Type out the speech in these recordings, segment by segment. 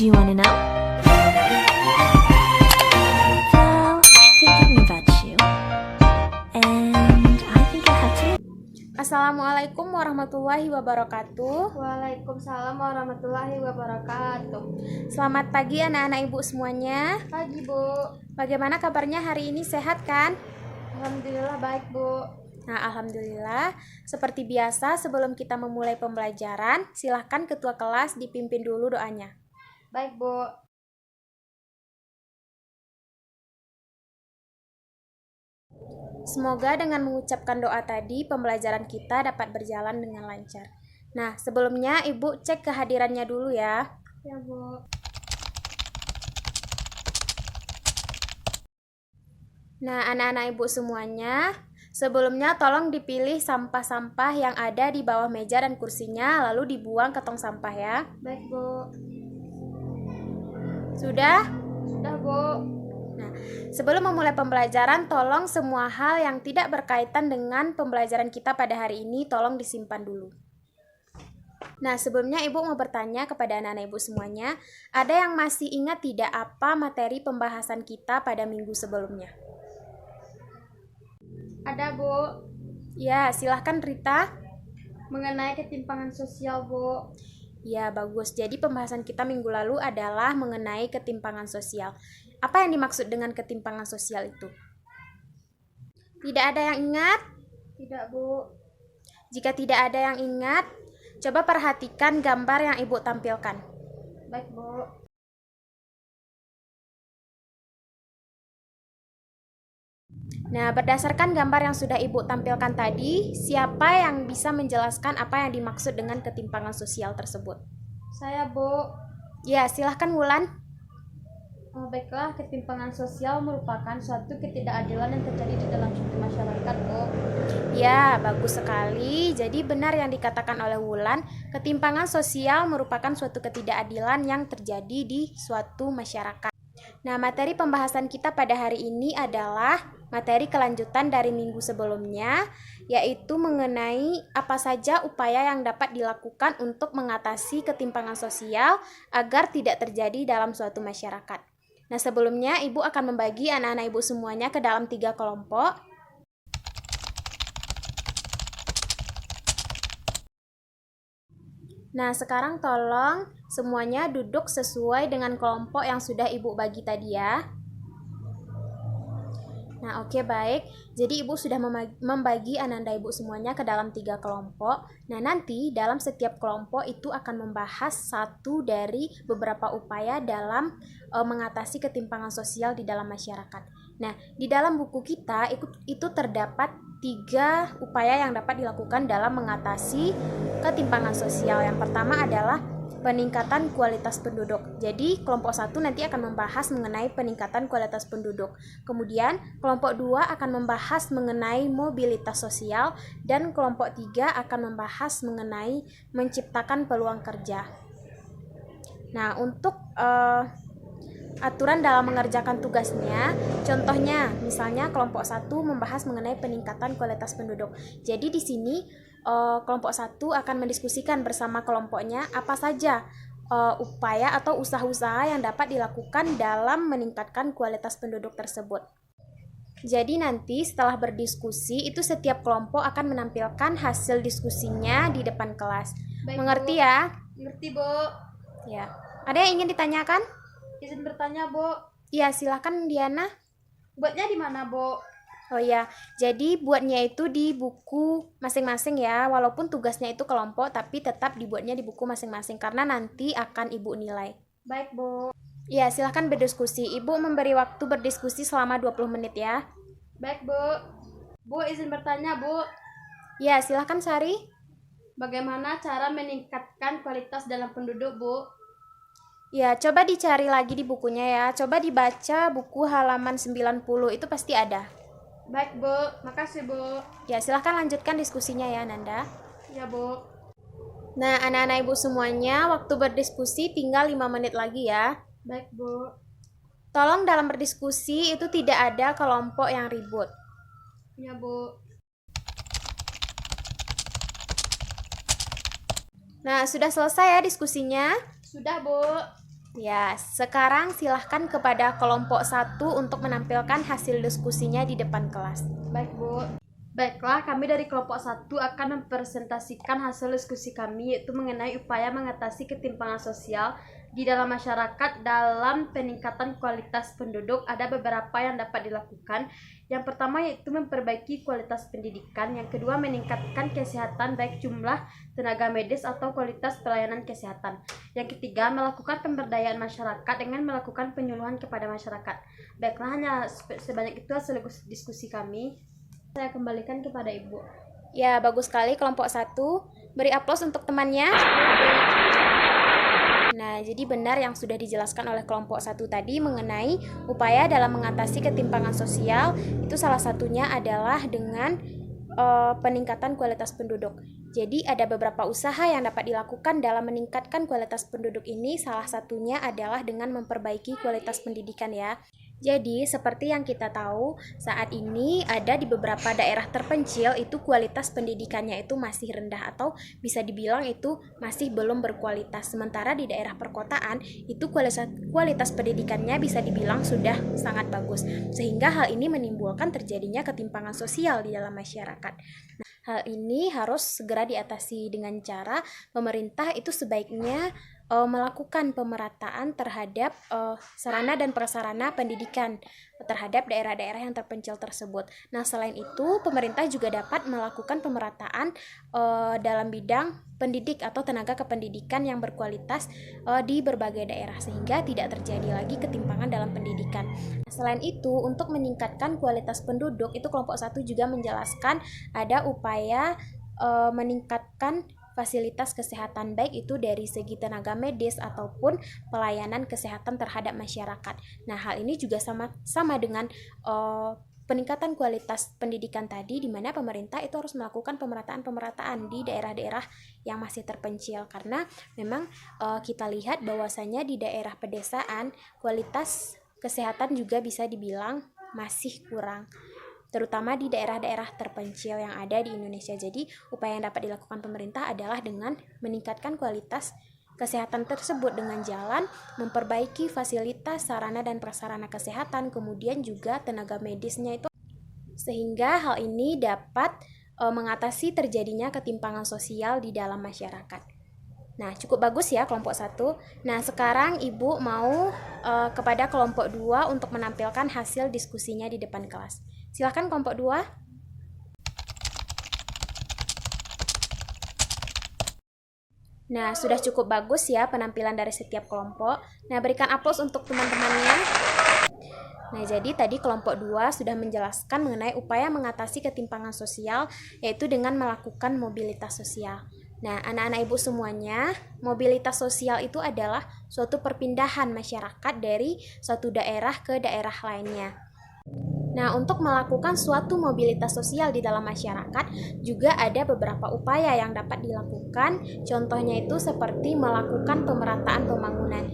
Do you wanna know? Well, thinking about you. And I think I have to. Assalamualaikum warahmatullahi wabarakatuh. Waalaikumsalam warahmatullahi wabarakatuh. Selamat pagi anak-anak ibu semuanya. Pagi Bu. Bagaimana kabarnya hari ini, sehat kan? Alhamdulillah baik Bu. Nah, alhamdulillah. Seperti biasa, sebelum kita memulai pembelajaran, silahkan ketua kelas dipimpin dulu doanya. Baik Bu. Semoga dengan mengucapkan doa tadi, pembelajaran kita dapat berjalan dengan lancar. Nah, sebelumnya ibu cek kehadirannya dulu ya. Ya Bu. Nah, anak-anak ibu semuanya, sebelumnya tolong dipilih sampah-sampah yang ada di bawah meja dan kursinya, lalu dibuang ke tong sampah ya. Baik Bu. Sudah? Sudah Bu. Nah, sebelum memulai pembelajaran, tolong semua hal yang tidak berkaitan dengan pembelajaran kita pada hari ini, tolong disimpan dulu. Nah, sebelumnya ibu mau bertanya kepada anak-anak ibu semuanya, ada yang masih ingat tidak apa materi pembahasan kita pada minggu sebelumnya? Ada Bu. Ya, silahkan Rita. Mengenai ketimpangan sosial Bu. Ya, bagus. Jadi pembahasan kita minggu lalu adalah mengenai ketimpangan sosial. Apa yang dimaksud dengan ketimpangan sosial itu? Tidak ada yang ingat? Tidak Bu. Jika tidak ada yang ingat, coba perhatikan gambar yang ibu tampilkan. Baik Bu. Nah, berdasarkan gambar yang sudah ibu tampilkan tadi, siapa yang bisa menjelaskan apa yang dimaksud dengan ketimpangan sosial tersebut? Saya Bu. Ya, silahkan Wulan. Baiklah, ketimpangan sosial merupakan suatu ketidakadilan yang terjadi di dalam suatu masyarakat Bu. Ya, bagus sekali. Jadi benar yang dikatakan oleh Wulan, ketimpangan sosial merupakan suatu ketidakadilan yang terjadi di suatu masyarakat. Nah, materi pembahasan kita pada hari ini adalah materi kelanjutan dari minggu sebelumnya, yaitu mengenai apa saja upaya yang dapat dilakukan untuk mengatasi ketimpangan sosial agar tidak terjadi dalam suatu masyarakat. Nah, sebelumnya ibu akan membagi anak-anak ibu semuanya ke dalam 3 kelompok. Nah, sekarang tolong semuanya duduk sesuai dengan kelompok yang sudah ibu bagi tadi ya. Nah, oke, baik. Jadi ibu sudah membagi anak-anak ibu semuanya ke dalam 3 kelompok. Nah, nanti dalam setiap kelompok itu akan membahas satu dari beberapa upaya dalam mengatasi ketimpangan sosial di dalam masyarakat. Nah, di dalam buku kita itu terdapat 3 upaya yang dapat dilakukan dalam mengatasi ketimpangan sosial. Yang pertama adalah peningkatan kualitas penduduk. Jadi, kelompok 1 nanti akan membahas mengenai peningkatan kualitas penduduk. Kemudian, kelompok 2 akan membahas mengenai mobilitas sosial dan kelompok 3 akan membahas mengenai menciptakan peluang kerja. Nah, untuk aturan dalam mengerjakan tugasnya, contohnya misalnya kelompok 1 membahas mengenai peningkatan kualitas penduduk. Jadi di sini kelompok 1 akan mendiskusikan bersama kelompoknya apa saja upaya atau usaha-usaha yang dapat dilakukan dalam meningkatkan kualitas penduduk tersebut. Jadi nanti setelah berdiskusi itu setiap kelompok akan menampilkan hasil diskusinya di depan kelas. Baik, Mengerti Bu. ya? Ngerti Bu. Ya. Ada yang ingin ditanyakan? Izin bertanya Bu. Ya, silakan Diana. Buatnya di mana Bu? Oh ya, jadi buatnya itu di buku masing-masing ya, walaupun tugasnya itu kelompok, tapi tetap dibuatnya di buku masing-masing, karena nanti akan ibu nilai. Baik Bu. Ya, silahkan berdiskusi. Ibu memberi waktu berdiskusi selama 20 menit ya. Baik Bu. Bu, izin bertanya Bu. Ya, silahkan Sari. Bagaimana cara meningkatkan kualitas dalam penduduk Bu? Ya, coba dicari lagi di bukunya ya. Coba dibaca buku halaman 90, itu pasti ada. Baik Bu, makasih Bu. Ya, silahkan lanjutkan diskusinya ya, Nanda. Ya Bu. Nah, anak-anak ibu semuanya, waktu berdiskusi tinggal 5 menit lagi ya. Baik Bu. Tolong dalam berdiskusi itu tidak ada kelompok yang ribut. Ya Bu. Nah, sudah selesai ya diskusinya? Sudah Bu. Ya, sekarang silahkan kepada kelompok 1 untuk menampilkan hasil diskusinya di depan kelas. Baik, Bu. Baiklah, kami dari kelompok 1 akan mempresentasikan hasil diskusi kami, yaitu mengenai upaya mengatasi ketimpangan sosial di dalam masyarakat dalam peningkatan kualitas penduduk. Ada beberapa yang dapat dilakukan. Yang pertama yaitu memperbaiki kualitas pendidikan. Yang kedua, meningkatkan kesehatan baik jumlah tenaga medis atau kualitas pelayanan kesehatan. Yang ketiga, melakukan pemberdayaan masyarakat dengan melakukan penyuluhan kepada masyarakat. Baiklah, hanya sebanyak itu hasil diskusi kami. Saya kembalikan kepada Ibu. Ya, bagus sekali kelompok 1. Beri aplaus untuk temannya. Nah, jadi benar yang sudah dijelaskan oleh kelompok 1 tadi mengenai upaya dalam mengatasi ketimpangan sosial, itu salah satunya adalah dengan peningkatan kualitas penduduk. Jadi ada beberapa usaha yang dapat dilakukan dalam meningkatkan kualitas penduduk ini, salah satunya adalah dengan memperbaiki kualitas pendidikan ya. Jadi seperti yang kita tahu, saat ini ada di beberapa daerah terpencil itu kualitas pendidikannya itu masih rendah atau bisa dibilang itu masih belum berkualitas. Sementara di daerah perkotaan itu kualitas pendidikannya bisa dibilang sudah sangat bagus. Sehingga hal ini menimbulkan terjadinya ketimpangan sosial di dalam masyarakat. Nah, hal ini harus segera diatasi dengan cara pemerintah itu sebaiknya melakukan pemerataan terhadap sarana dan prasarana pendidikan terhadap daerah-daerah yang terpencil tersebut. Nah, selain itu, pemerintah juga dapat melakukan pemerataan dalam bidang pendidik atau tenaga kependidikan yang berkualitas di berbagai daerah sehingga tidak terjadi lagi ketimpangan dalam pendidikan. Nah, selain itu, untuk meningkatkan kualitas penduduk, itu kelompok 1 juga menjelaskan ada upaya meningkatkan fasilitas kesehatan baik itu dari segi tenaga medis ataupun pelayanan kesehatan terhadap masyarakat. Nah, hal ini juga sama dengan peningkatan kualitas pendidikan tadi, di mana pemerintah itu harus melakukan pemerataan di daerah-daerah yang masih terpencil, karena memang kita lihat bahwasanya di daerah pedesaan kualitas kesehatan juga bisa dibilang masih kurang, terutama di daerah-daerah terpencil yang ada di Indonesia. Jadi, upaya yang dapat dilakukan pemerintah adalah dengan meningkatkan kualitas kesehatan tersebut dengan jalan memperbaiki fasilitas sarana dan prasarana kesehatan, kemudian juga tenaga medisnya itu, sehingga hal ini dapat mengatasi terjadinya ketimpangan sosial di dalam masyarakat. Nah, cukup bagus ya kelompok 1. Nah, sekarang Ibu mau kepada kelompok 2 untuk menampilkan hasil diskusinya di depan kelas. Silakan kelompok 2. Nah, sudah cukup bagus ya penampilan dari setiap kelompok. Nah, berikan aplaus untuk teman-temannya. Nah, jadi tadi kelompok 2 sudah menjelaskan mengenai upaya mengatasi ketimpangan sosial, yaitu dengan melakukan mobilitas sosial. Nah, anak-anak Ibu semuanya, mobilitas sosial itu adalah suatu perpindahan masyarakat dari suatu daerah ke daerah lainnya. Nah, untuk melakukan suatu mobilitas sosial di dalam masyarakat juga ada beberapa upaya yang dapat dilakukan. Contohnya itu seperti melakukan pemerataan pembangunan.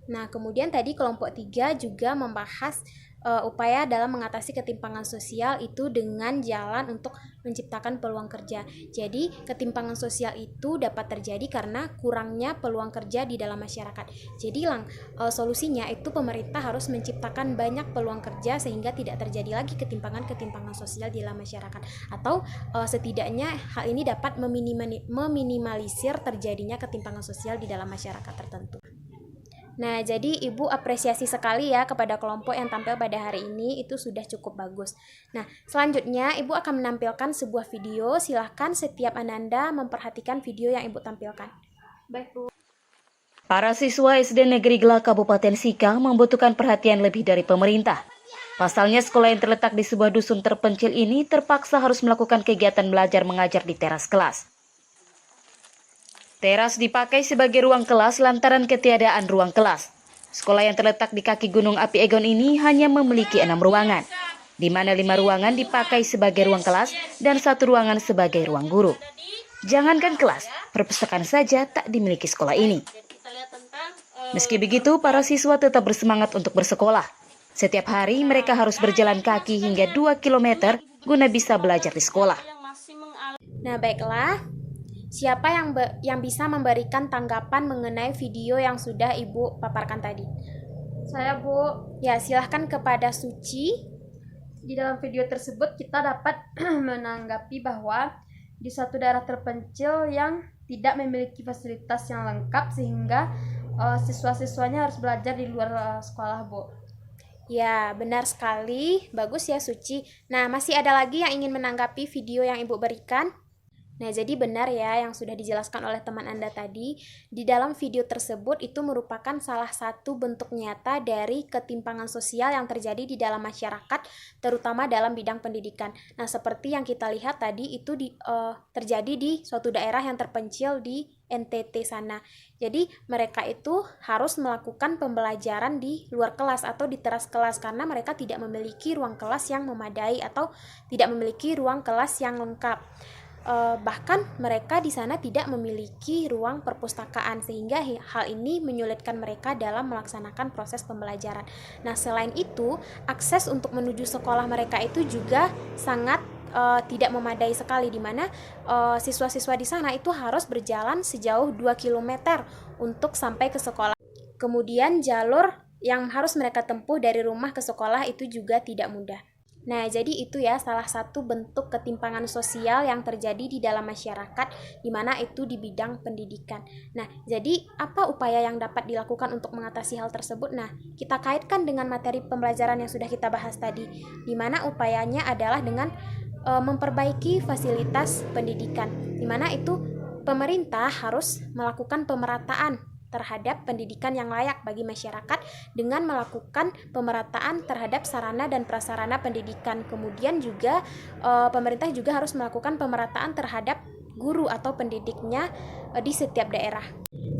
Nah, kemudian tadi kelompok 3 juga membahas upaya dalam mengatasi ketimpangan sosial itu dengan jalan untuk menciptakan peluang kerja. Jadi, ketimpangan sosial itu dapat terjadi karena kurangnya peluang kerja di dalam masyarakat. Jadi, solusinya itu pemerintah harus menciptakan banyak peluang kerja sehingga tidak terjadi lagi ketimpangan sosial di dalam masyarakat. Atau setidaknya hal ini dapat meminimalisir terjadinya ketimpangan sosial di dalam masyarakat tertentu. Nah, jadi Ibu apresiasi sekali ya kepada kelompok yang tampil pada hari ini, itu sudah cukup bagus. Nah, selanjutnya Ibu akan menampilkan sebuah video. Silahkan setiap Ananda memperhatikan video yang Ibu tampilkan. Baik, Bu. Para siswa SD Negeri Glak Kabupaten Sika membutuhkan perhatian lebih dari pemerintah. Pasalnya sekolah yang terletak di sebuah dusun terpencil ini terpaksa harus melakukan kegiatan belajar mengajar di teras kelas. Teras dipakai sebagai ruang kelas lantaran ketiadaan ruang kelas. Sekolah yang terletak di kaki Gunung Api Egon ini hanya memiliki 6 ruangan, di mana 5 ruangan dipakai sebagai ruang kelas dan 1 ruangan sebagai ruang guru. Jangankan kelas, perpustakaan saja tak dimiliki sekolah ini. Meski begitu, para siswa tetap bersemangat untuk bersekolah. Setiap hari mereka harus berjalan kaki hingga 2 km guna bisa belajar di sekolah. Nah, baiklah. Siapa yang bisa memberikan tanggapan mengenai video yang sudah Ibu paparkan tadi? Saya, Bu. Ya, silahkan kepada Suci. Di dalam video tersebut kita dapat menanggapi bahwa di suatu daerah terpencil yang tidak memiliki fasilitas yang lengkap sehingga siswa-siswanya harus belajar di luar sekolah, Bu. Ya, benar sekali. Bagus ya, Suci. Nah, masih ada lagi yang ingin menanggapi video yang Ibu berikan? Nah, jadi benar ya yang sudah dijelaskan oleh teman Anda tadi. Di dalam video tersebut itu merupakan salah satu bentuk nyata dari ketimpangan sosial yang terjadi di dalam masyarakat, terutama dalam bidang pendidikan. Nah, seperti yang kita lihat tadi itu terjadi di suatu daerah yang terpencil di NTT sana. Jadi mereka itu harus melakukan pembelajaran di luar kelas atau di teras kelas karena mereka tidak memiliki ruang kelas yang memadai atau tidak memiliki ruang kelas yang lengkap. Bahkan mereka di sana tidak memiliki ruang perpustakaan sehingga hal ini menyulitkan mereka dalam melaksanakan proses pembelajaran. Nah, selain itu, akses untuk menuju sekolah mereka itu juga sangat tidak memadai sekali, di mana siswa-siswa di sana itu harus berjalan sejauh 2 km untuk sampai ke sekolah. Kemudian jalur yang harus mereka tempuh dari rumah ke sekolah itu juga tidak mudah. Nah, jadi itu ya salah satu bentuk ketimpangan sosial yang terjadi di dalam masyarakat, di mana itu di bidang pendidikan. Nah, jadi apa upaya yang dapat dilakukan untuk mengatasi hal tersebut? Nah, kita kaitkan dengan materi pembelajaran yang sudah kita bahas tadi, di mana upayanya adalah dengan memperbaiki fasilitas pendidikan, di mana itu pemerintah harus melakukan pemerataan terhadap pendidikan yang layak bagi masyarakat dengan melakukan pemerataan terhadap sarana dan prasarana pendidikan. Kemudian juga pemerintah juga harus melakukan pemerataan terhadap guru atau pendidiknya di setiap daerah.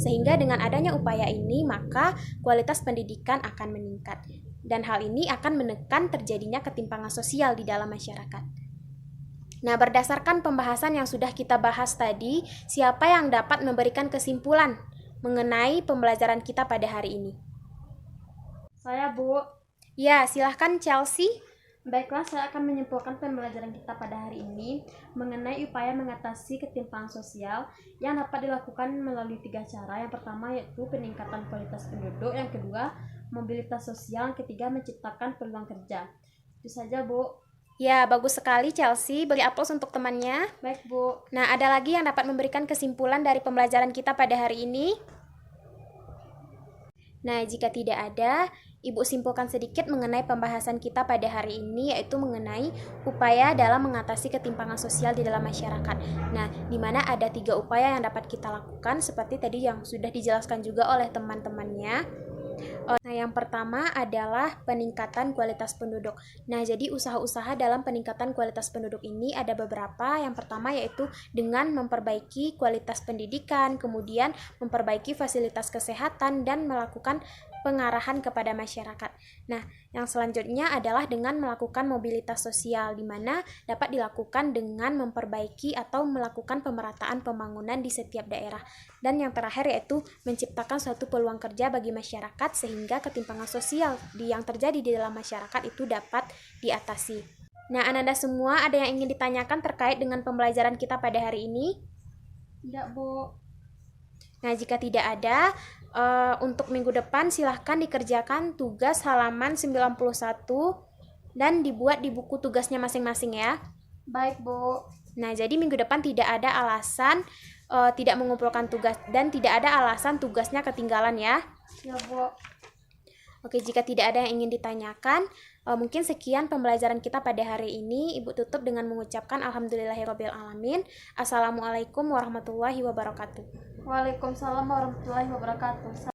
Sehingga dengan adanya upaya ini, maka kualitas pendidikan akan meningkat. Dan hal ini akan menekan terjadinya ketimpangan sosial di dalam masyarakat. Nah, berdasarkan pembahasan yang sudah kita bahas tadi, siapa yang dapat memberikan kesimpulan mengenai pembelajaran kita pada hari ini? Saya, Bu. Ya, silahkan Chelsea. Baiklah, saya akan menyimpulkan pembelajaran kita pada hari ini mengenai upaya mengatasi ketimpangan sosial yang dapat dilakukan melalui 3 cara. Yang pertama yaitu peningkatan kualitas penduduk, yang kedua mobilitas sosial, yang ketiga menciptakan peluang kerja. Itu saja, Bu. Ya, bagus sekali Chelsea. Beri aplaus untuk temannya. Baik, Bu. Nah, ada lagi yang dapat memberikan kesimpulan dari pembelajaran kita pada hari ini? Nah, jika tidak ada, Ibu simpulkan sedikit mengenai pembahasan kita pada hari ini, yaitu mengenai upaya dalam mengatasi ketimpangan sosial di dalam masyarakat. Nah, di mana ada 3 upaya yang dapat kita lakukan, seperti tadi yang sudah dijelaskan juga oleh teman-temannya. Nah, yang pertama adalah peningkatan kualitas penduduk. Nah, jadi usaha-usaha dalam peningkatan kualitas penduduk ini ada beberapa. Yang pertama yaitu dengan memperbaiki kualitas pendidikan, kemudian memperbaiki fasilitas kesehatan, dan melakukan pengarahan kepada masyarakat. Nah, yang selanjutnya adalah dengan melakukan mobilitas sosial, di mana dapat dilakukan dengan memperbaiki atau melakukan pemerataan pembangunan di setiap daerah. Dan yang terakhir yaitu menciptakan suatu peluang kerja bagi masyarakat sehingga ketimpangan sosial yang terjadi di dalam masyarakat itu dapat diatasi. Nah, Ananda semua ada yang ingin ditanyakan terkait dengan pembelajaran kita pada hari ini? Tidak, Bu. Nah, jika tidak ada, untuk minggu depan silahkan dikerjakan tugas halaman 91 dan dibuat di buku tugasnya masing-masing ya. Baik, Bu. Nah, jadi minggu depan tidak ada alasan tidak mengumpulkan tugas dan tidak ada alasan tugasnya ketinggalan ya. Ya, Bu. Oke, jika tidak ada yang ingin ditanyakan, mungkin sekian pembelajaran kita pada hari ini. Ibu tutup dengan mengucapkan Alhamdulillahirrabbilalamin. Assalamualaikum warahmatullahi wabarakatuh. Waalaikumsalam warahmatullahi wabarakatuh.